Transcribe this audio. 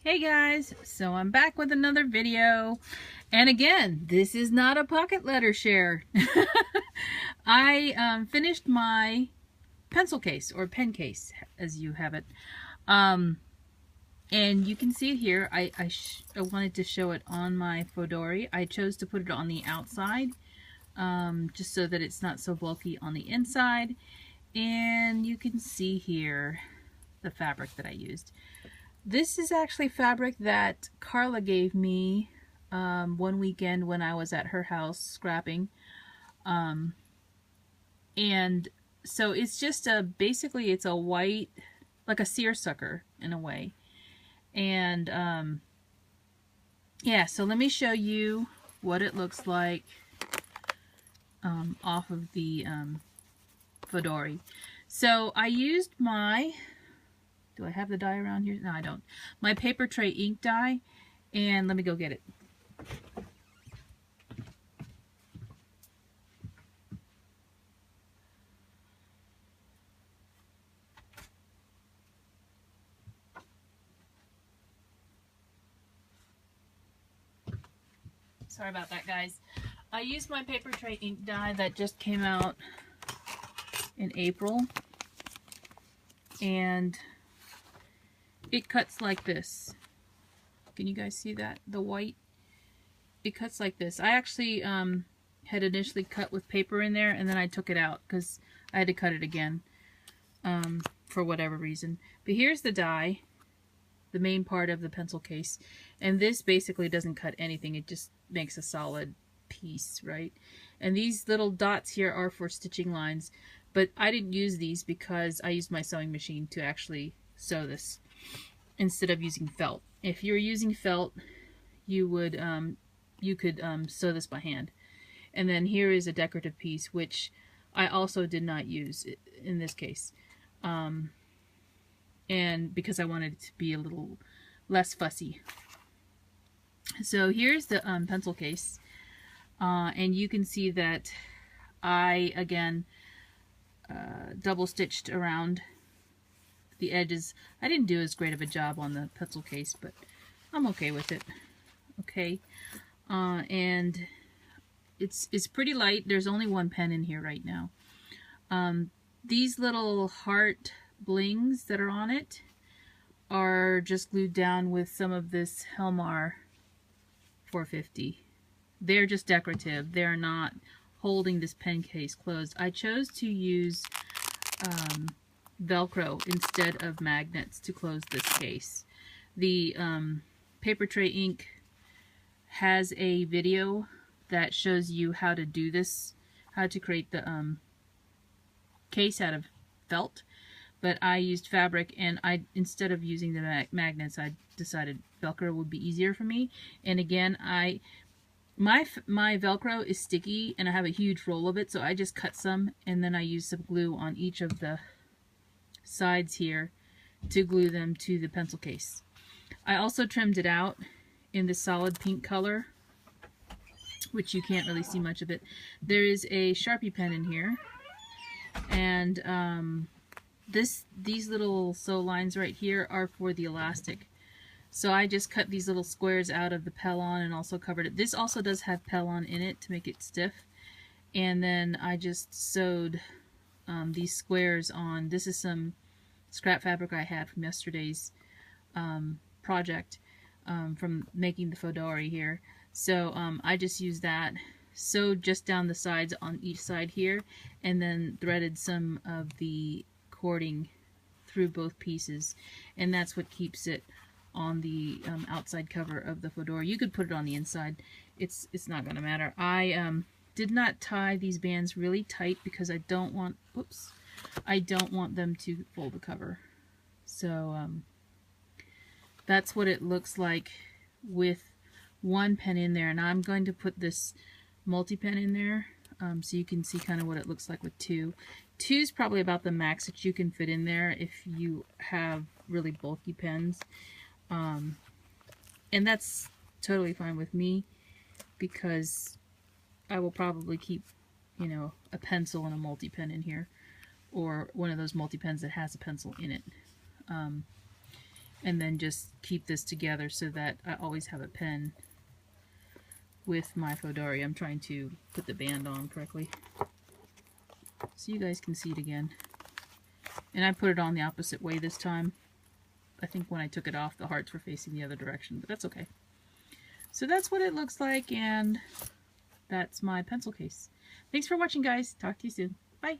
Hey guys, so I'm back with another video, and again, this is not a pocket letter share. I finished my pencil case, or pen case as you have it, and you can see it here. I wanted to show it on my Fauxdori. I chose to put it on the outside, just so that it's not so bulky on the inside, and you can see here the fabric that I used. This is actually fabric that Carla gave me one weekend when I was at her house scrapping. And so it's just basically it's a white, like a seersucker in a way. And yeah, so let me show you what it looks like off of the Fauxdori. So I used my... Do I have the dye around here? No, I don't. My paper tray ink dye, and let me go get it. Sorry about that, guys. I used my paper tray ink dye that just came out in April, and it cuts like this. Can you guys see that? The white? It cuts like this. I actually had initially cut with paper in there, and then I took it out because I had to cut it again for whatever reason. But here's the dye, the main part of the pencil case. And this basically doesn't cut anything. It just makes a solid piece, right? And these little dots here are for stitching lines. But I didn't use these because I used my sewing machine to actually sew this, instead of using felt. If you're using felt, you would you could sew this by hand. And then here is a decorative piece, which I also did not use in this case, and because I wanted it to be a little less fussy. So here's the pencil case, and you can see that I again double stitched around the edges. I didn't do as great of a job on the pencil case, but I'm okay with it. Okay, and it's pretty light. There's only one pen in here right now. These little heart blings that are on it are just glued down with some of this Helmar 450. They're just decorative. They're not holding this pen case closed. I chose to use Velcro instead of magnets to close this case. The paper tray ink has a video that shows you how to do this, how to create the case out of felt, but I used fabric, and instead of using the magnets, I decided Velcro would be easier for me. And again, my Velcro is sticky, and I have a huge roll of it, so I just cut some, and then I use some glue on each of the sides here to glue them to the pencil case. I also trimmed it out in the solid pink color, which you can't really see much of it. There is a Sharpie pen in here, and these little sew lines right here are for the elastic. So I just cut these little squares out of the Pellon and also covered it. This also does have Pellon in it to make it stiff. And then I just sewed these squares on. This is some scrap fabric I had from yesterday's project, from making the Fauxdori here. So I just used that, sewed just down the sides on each side here, and then threaded some of the cording through both pieces, and that's what keeps it on the outside cover of the Fauxdori. You could put it on the inside. It's not going to matter. I did not tie these bands really tight because I don't want, oops, I don't want them to fold the cover. So that's what it looks like with one pen in there, and I'm going to put this multi-pen in there so you can see kind of what it looks like with two. Two is probably about the max that you can fit in there if you have really bulky pens, and that's totally fine with me because I will probably keep, you know, a pencil and a multi-pen in here, or one of those multi-pens that has a pencil in it. and then just keep this together so that I always have a pen with my Fauxdori. I'm trying to put the band on correctly so you guys can see it again. And I put it on the opposite way this time. I think when I took it off, the hearts were facing the other direction, but that's okay. So that's what it looks like, and that's my pencil case. Thanks for watching, guys. Talk to you soon. Bye.